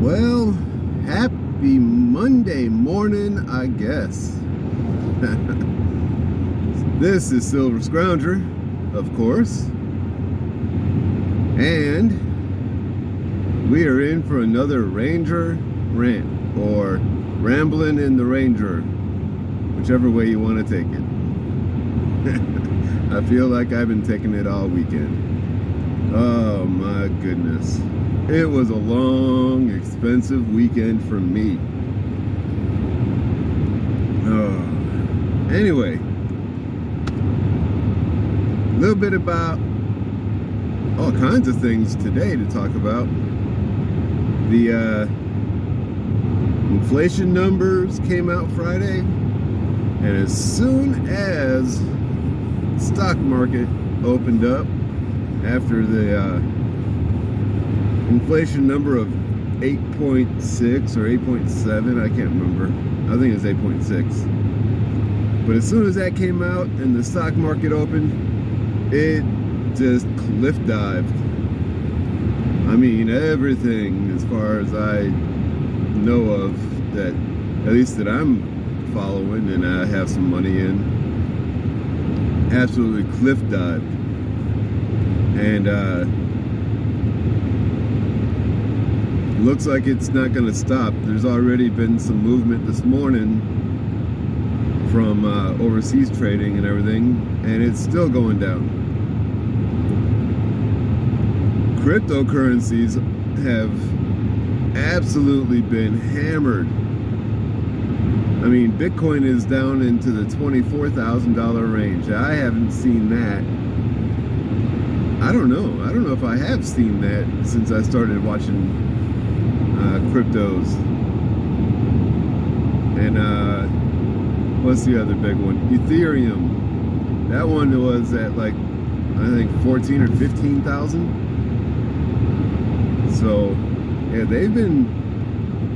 Well, happy Monday morning, I guess. This is Silver Scrounger, of course. And we are in for another Ranger rant, or Ramblin' in the Ranger, whichever way you want to take it. I feel like I've been taking it all weekend. Oh my goodness. It was a long, expensive weekend for me. Anyway, a little bit about all kinds of things today to talk about. The inflation numbers came out Friday, and as soon as the stock market opened up after the inflation number of 8.6 or 8.7, I can't remember. I think it's 8.6. But as soon as that came out and the stock market opened, it just cliff dived. I mean, everything as far as I know of, that at least that I'm following and I have some money in, absolutely cliff dived. And looks like it's not going to stop. There's already been some movement this morning from overseas trading and everything, and it's still going down. Cryptocurrencies have absolutely been hammered. I mean, Bitcoin is down into the $24,000 range. I haven't seen that. I don't know if I have seen that since I started watching cryptos. And what's the other big one? Ethereum. That one was at like, I think 14 or 15,000. So yeah, they've been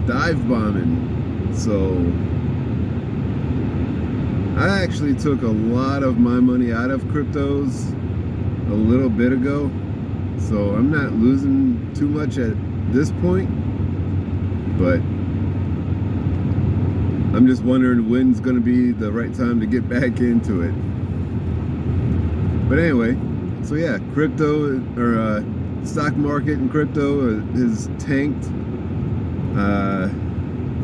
dive bombing. So I actually took a lot of my money out of cryptos a little bit ago, so I'm not losing too much at this point, but I'm just wondering when's going to be the right time to get back into it. But anyway, so yeah, crypto, or stock market and crypto has tanked.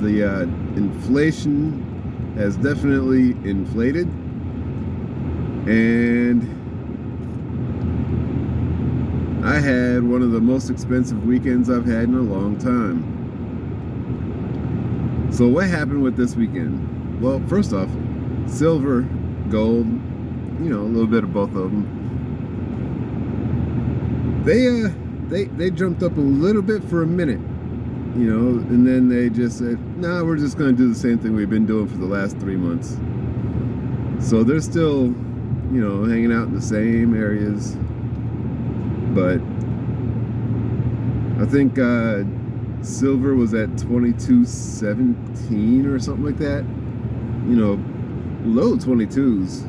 The inflation has definitely inflated, and I had one of the most expensive weekends I've had in a long time. So what happened with this weekend? Well, first off, silver, gold, you know, a little bit of both of them. They jumped up a little bit for a minute, you know, and then they just said, nah, we're just going to do the same thing we've been doing for the last 3 months. So they're still, you know, hanging out in the same areas. But I think silver was at 22.17 or something like that. You know, low 22s.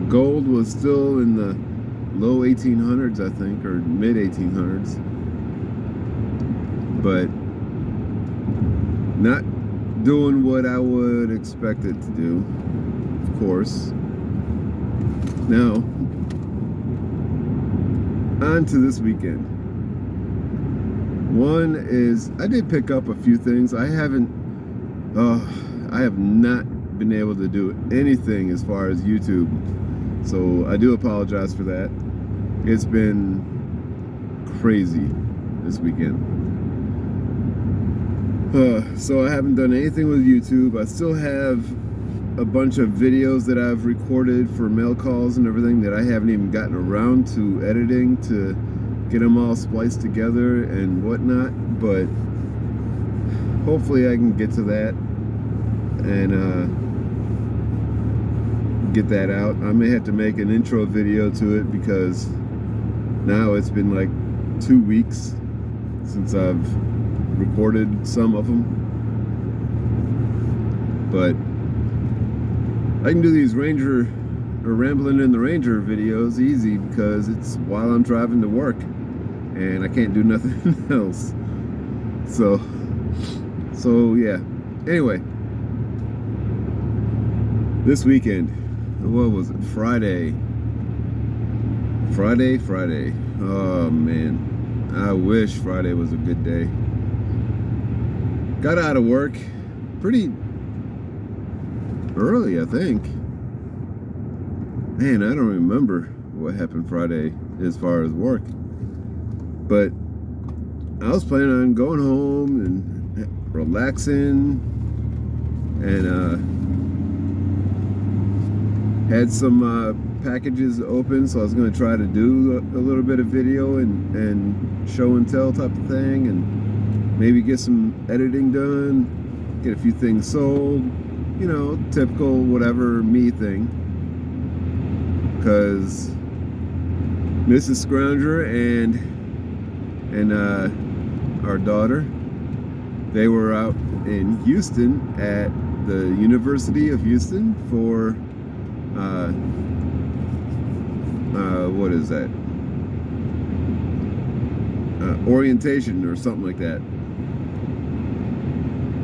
Gold was still in the low 1800s, I think, or mid 1800s. But not doing what I would expect it to do, of course. Now, on to this weekend. One is, I did pick up a few things. I have not been able to do anything as far as YouTube. So I do apologize for that. It's been crazy this weekend. So I haven't done anything with YouTube. I still have a bunch of videos that I've recorded for mail calls and everything that I haven't even gotten around to editing to get them all spliced together and whatnot, but hopefully I can get to that and get that out. I may have to make an intro video to it because now it's been like 2 weeks since I've recorded some of them, but I can do these Ranger or Ramblin' in the Ranger videos easy because it's while I'm driving to work and I can't do nothing else. So yeah. Anyway, this weekend, what was it? Friday. Oh man, I wish Friday was a good day. Got out of work pretty early, I think. Man, I don't remember what happened Friday as far as work. But I was planning on going home and relaxing, and had some packages open, so I was going to try to do a little bit of video and show and tell type of thing, and maybe get some editing done, get a few things sold, you know, typical whatever me thing. Because Mrs. Scrounger and our daughter, they were out in Houston at the University of Houston for what is that? Orientation or something like that.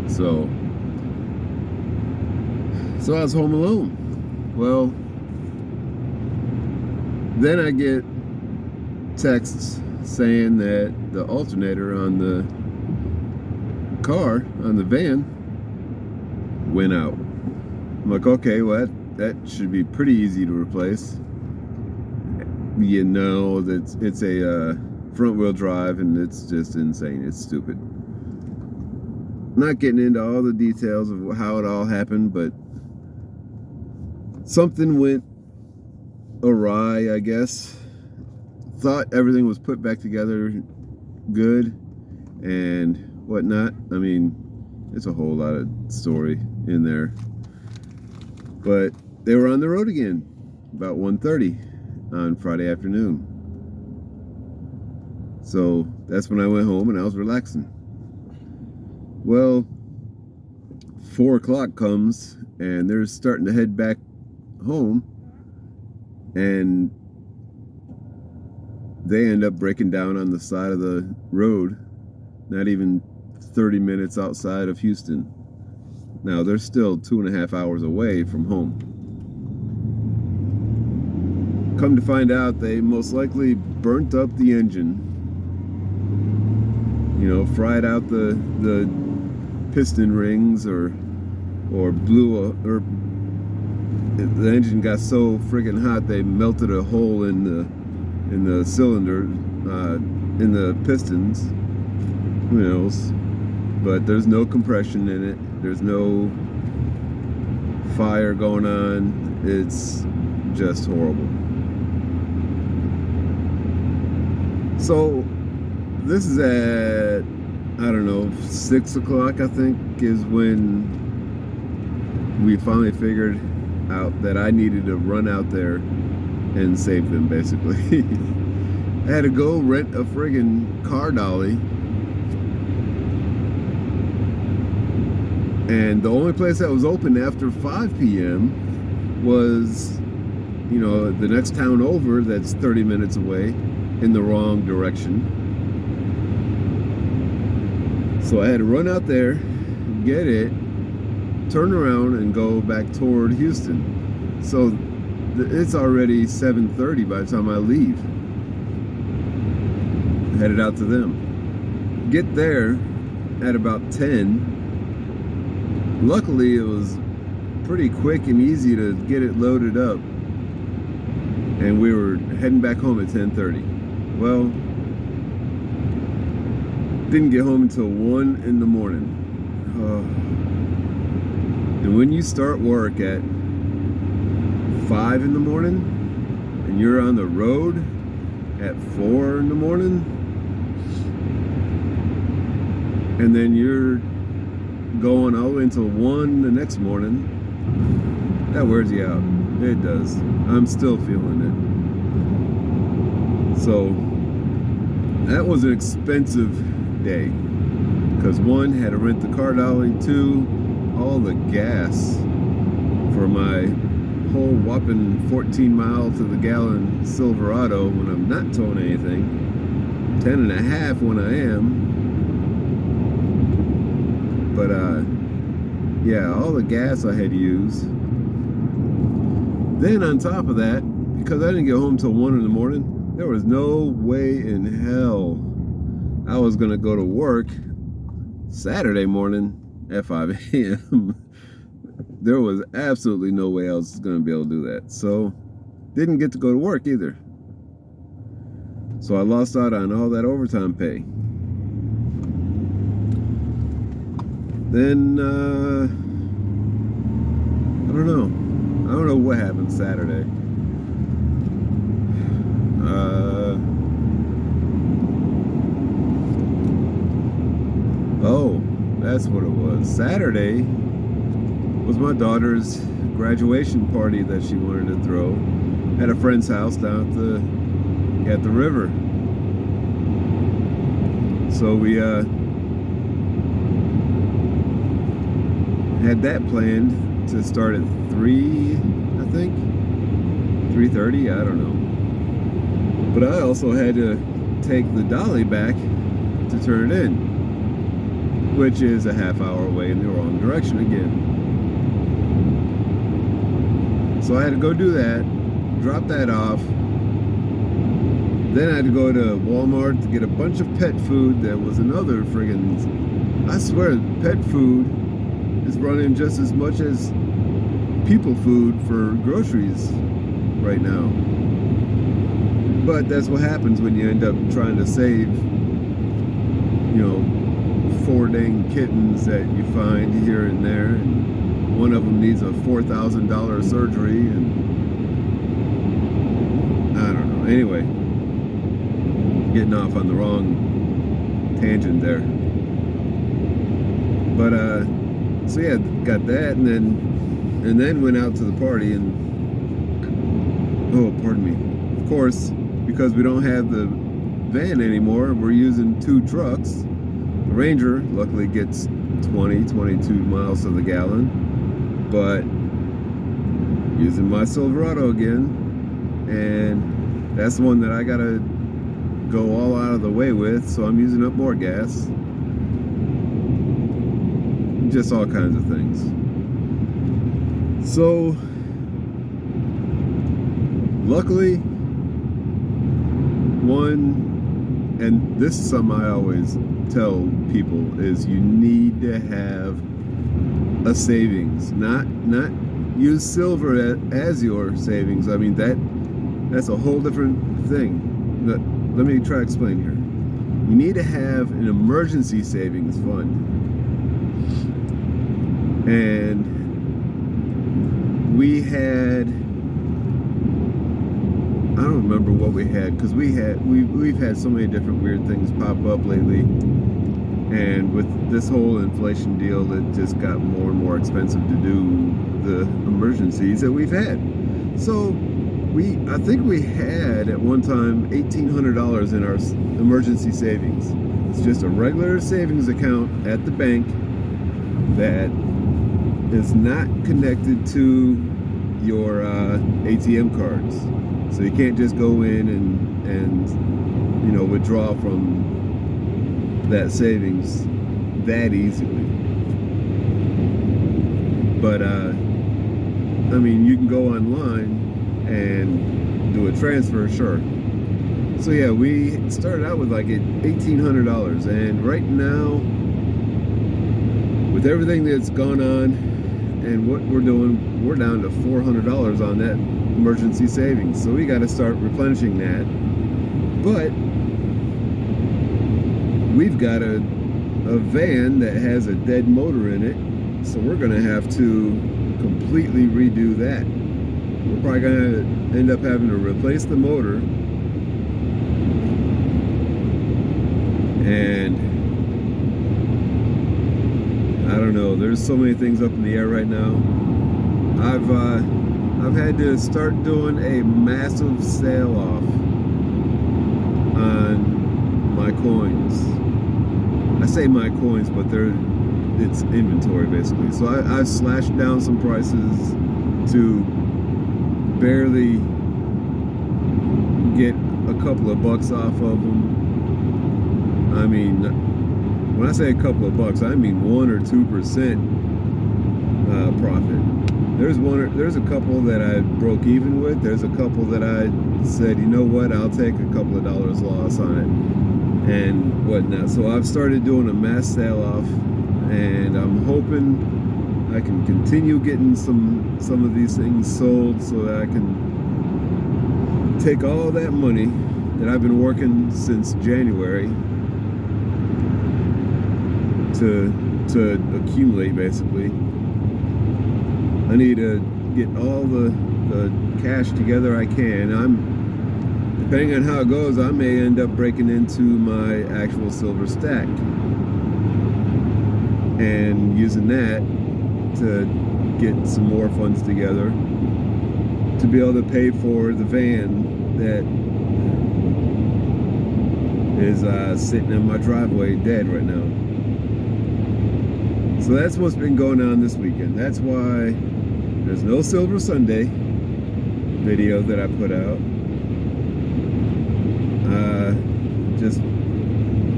So I was home alone. Well, then I get texts saying that the alternator on the car, on the van, went out. I'm like, okay, well, that should be pretty easy to replace. You know, it's a front-wheel drive, and it's just insane. It's stupid. Not getting into all the details of how it all happened, but something went awry, I guess. Thought everything was put back together good and whatnot. I mean, it's a whole lot of story in there. But they were on the road again about 1:30 on Friday afternoon. So that's when I went home and I was relaxing. Well, 4 o'clock comes and they're starting to head back home, and they end up breaking down on the side of the road, not even 30 minutes outside of Houston. Now, they're still 2.5 hours away from home. Come to find out, they most likely burnt up the engine. You know, fried out the piston rings, or blew or the engine got so friggin' hot they melted a hole in the cylinder, in the pistons. Who knows? But there's no compression in it. There's no fire going on. It's just horrible. So this is at, I don't know, 6 o'clock, I think, is when we finally figured out that I needed to run out there and save them, basically. I had to go rent a friggin' car dolly, and the only place that was open after 5 p.m. was, you know, the next town over that's 30 minutes away in the wrong direction. So I had to run out there, get it, turn around and go back toward Houston. So it's already 7:30 by the time I leave. Headed out to them. Get there at about 10. Luckily, it was pretty quick and easy to get it loaded up. And we were heading back home at 10:30. Well, didn't get home until 1 in the morning. And when you start work at 5 in the morning and you're on the road at 4 in the morning, and then you're going all the way until 1 the next morning, that wears you out. It does. I'm still feeling it. So that was an expensive day, because 1, had to rent the car dolly, 2, all the gas for my whole whopping 14 mile to the gallon Silverado when I'm not towing anything, 10.5 when I am. But yeah, all the gas I had used. Then on top of that, because I didn't get home till 1 in the morning, there was no way in hell I was gonna go to work Saturday morning at 5 a.m. There was absolutely no way I was gonna be able to do that. So didn't get to go to work either. So I lost out on all that overtime pay. Then I don't know what happened Saturday. Oh, that's what it was. Saturday was my daughter's graduation party that she wanted to throw at a friend's house down at the river. So we had that planned to start at 3, I think. 3:30, I don't know. But I also had to take the dolly back to turn it in, which is a half hour away in the wrong direction again. So I had to go do that, drop that off. Then I had to go to Walmart to get a bunch of pet food. That was another friggin', I swear, pet food is running just as much as people food for groceries right now. But that's what happens when you end up trying to save, 4 dang kittens that you find here and there, and one of them needs a $4,000 surgery, and I don't know. Anyway, getting off on the wrong tangent there. But so yeah, got that, and then went out to the party, and oh, pardon me. Of course, because we don't have the van anymore, we're using 2 trucks. The Ranger luckily gets 22 miles to the gallon, but using my Silverado again, and that's the one that I gotta go all out of the way with, so I'm using up more gas. Just all kinds of things. So luckily, and this is something I always tell people, is you need to have a savings, not use silver as your savings. I mean, that's a whole different thing. Let me try to explain here. You need to have an emergency savings fund. And we had, I don't remember what we had, because we've had so many different weird things pop up lately, and with this whole inflation deal, it just got more and more expensive to do the emergencies that we've had. So I think we had at one time $1,800 in our emergency savings. It's just a regular savings account at the bank that is not connected to your ATM cards. So you can't just go in and withdraw from that savings that easily. But I mean, you can go online and do a transfer, sure. So yeah, we started out with like $1,800, and right now, with everything that's gone on and what we're doing, we're down to $400 on that emergency savings. So we got to start replenishing that. But we've got a van that has a dead motor in it, so we're going to have to completely redo that. We're probably going to end up having to replace the motor, and I don't know, there's so many things up in the air right now. I've had to start doing a massive sale off on my coins. I say my coins, but it's inventory basically. So I've slashed down some prices to barely get a couple of bucks off of them. I mean, When I say a couple of bucks, I mean 1 or 2% profit. There's a couple that I broke even with. There's a couple that I said, you know what, I'll take a couple of dollars loss on it and whatnot. So I've started doing a mass sale off, and I'm hoping I can continue getting some of these things sold so that I can take all that money that I've been working since January to accumulate, basically. I need to get all the cash together I can. Depending on how it goes, I may end up breaking into my actual silver stack and using that to get some more funds together to be able to pay for the van that is sitting in my driveway dead right now. So that's what's been going on this weekend. That's why there's no Silver Sunday video that I put out.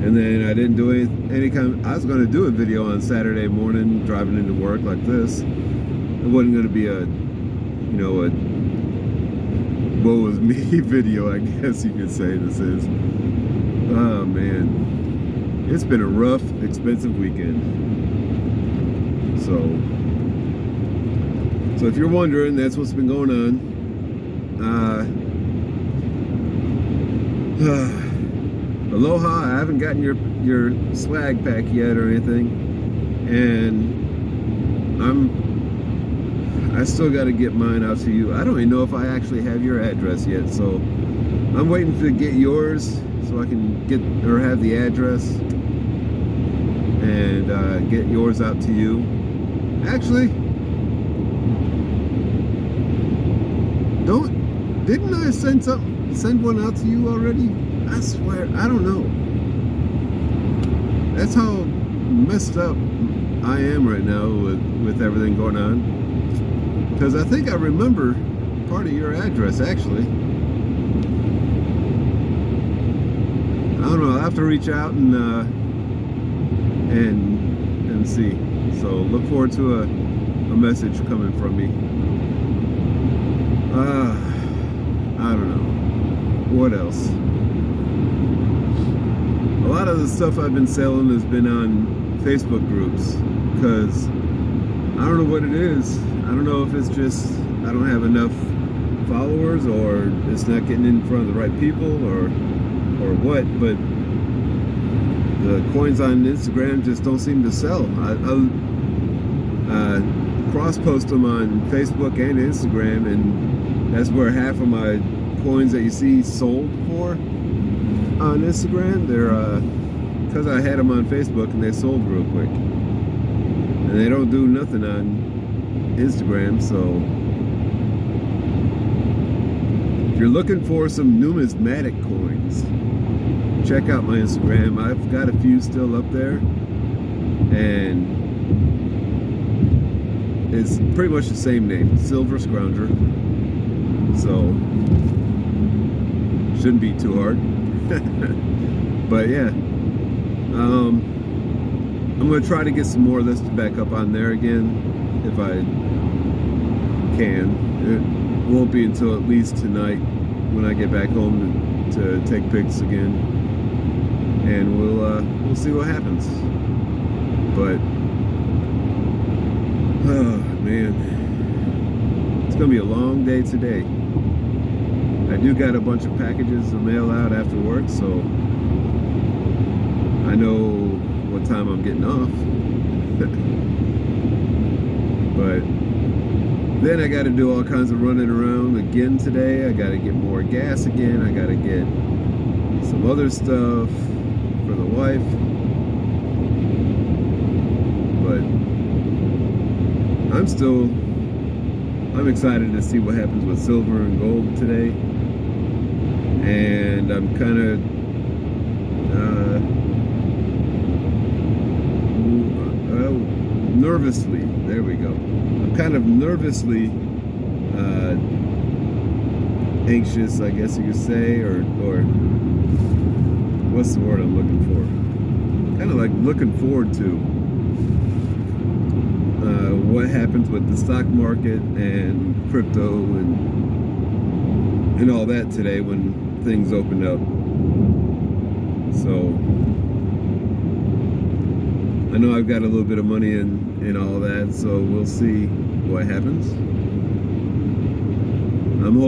And then I didn't do any kind. I was going to do a video on Saturday morning driving into work like this. It wasn't going to be a woe is me video, I guess you could say this is. Oh man, it's been a rough, expensive weekend. So if you're wondering, that's what's been going on. Aloha, I haven't gotten your swag pack yet or anything, and I still got to get mine out to you. I don't even know if I actually have your address yet, so I'm waiting to get yours so I can have the address and get yours out to you. Actually, didn't I send one out to you already? I swear, I don't know. That's how messed up I am right now with everything going on. Because I think I remember part of your address, actually. I don't know, I'll have to reach out and see. So look forward to a message coming from me. I don't know. What else? A lot of the stuff I've been selling has been on Facebook groups, because I don't know what it is. I don't know if it's just I don't have enough followers, or it's not getting in front of the right people, or what, but the coins on Instagram just don't seem to sell. I cross-post them on Facebook and Instagram, and that's where half of my coins that you see sold for on Instagram, they're because I had them on Facebook and they sold real quick, and they don't do nothing on Instagram. So if you're looking for some numismatic coins, check out my Instagram. I've got a few still up there, and it's pretty much the same name, Silver Scrounger. So shouldn't be too hard. But yeah, I'm gonna try to get some more listed back up on there again if I can. It won't be until at least tonight when I get back home to take pics again, and we'll see what happens. But oh man, it's gonna be a long day today. I do got a bunch of packages to mail out after work, so I know what time I'm getting off. But then I got to do all kinds of running around again today. I got to get more gas again. I got to get some other stuff for the wife. But I'm excited to see what happens with silver and gold today. And I'm kind of nervously, there we go. I'm kind of nervously anxious, I guess you could say, or what's the word I'm looking for? kind of like looking forward to what happens with the stock market and crypto and all that today when things open up. So I know I've got a little bit of money in all that, so we'll see what happens. I'm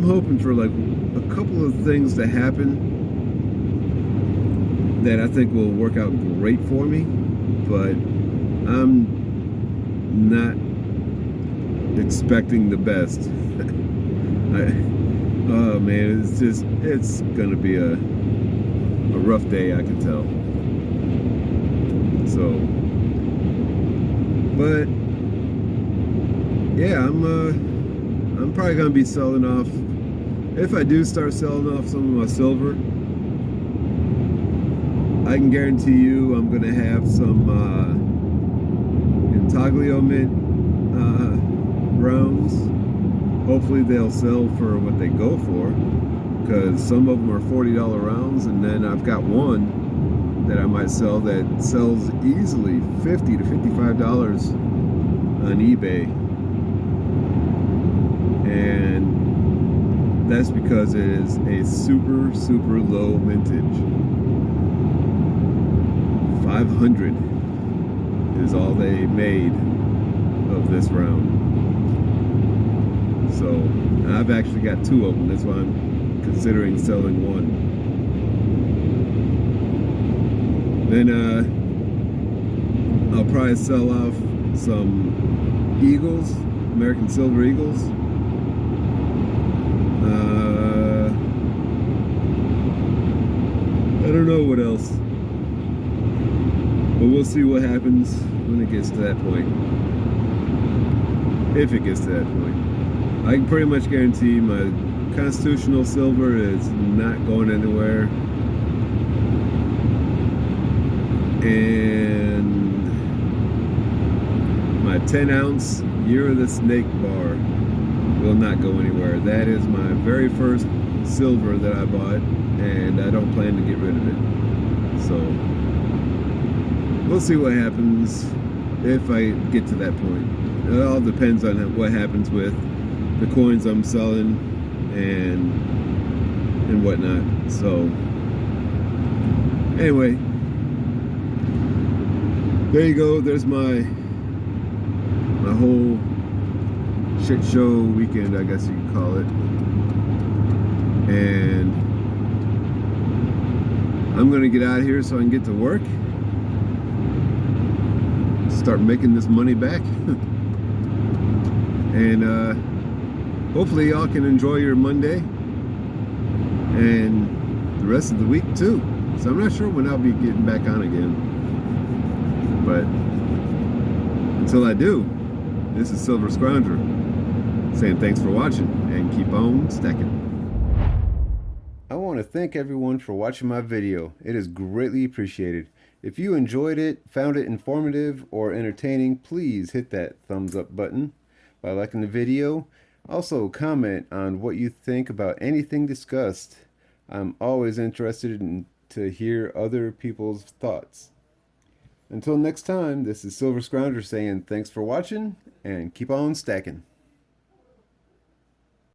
hoping for like a couple of things to happen that I think will work out great for me, but I'm not expecting the best. Oh man, it's gonna be a rough day, I can tell. So, but yeah, I'm probably gonna be selling off. If I do start selling off some of my silver, I can guarantee you I'm gonna have some intaglio mint rounds. Hopefully they'll sell for what they go for, because some of them are $40 rounds, and then I've got one that I might sell that sells easily $50 to $55 on eBay, and that's because it is a super low mintage. 500 is all they made of this round. So I've actually got two of them. That's why I'm considering selling one. Then I'll probably sell off some Eagles, American Silver Eagles. I don't know what else, but we'll see what happens when it gets to that point. If it gets to that point, I can pretty much guarantee my constitutional silver is not going anywhere, and my 10-ounce Year of the Snake bar will not go anywhere. That is my very first silver that I bought, and I don't plan to get rid of it. So we'll see what happens if I get to that point. It all depends on what happens with the coins I'm selling and whatnot. So anyway, there you go. There's my whole shit show weekend, I guess you could call it. And I'm gonna get out of here so I can get to work, start making this money back. And hopefully y'all can enjoy your Monday and the rest of the week too. So I'm not sure when I'll be getting back on again, but until I do, this is Silver Scrounger saying thanks for watching and keep on stacking. I want to thank everyone for watching my video. It is greatly appreciated. If you enjoyed it, found it informative or entertaining, please hit that thumbs up button by liking the video. Also, comment on what you think about anything discussed. I'm always interested to hear other people's thoughts. Until next time, this is Silver Scrounger saying thanks for watching and keep on stacking.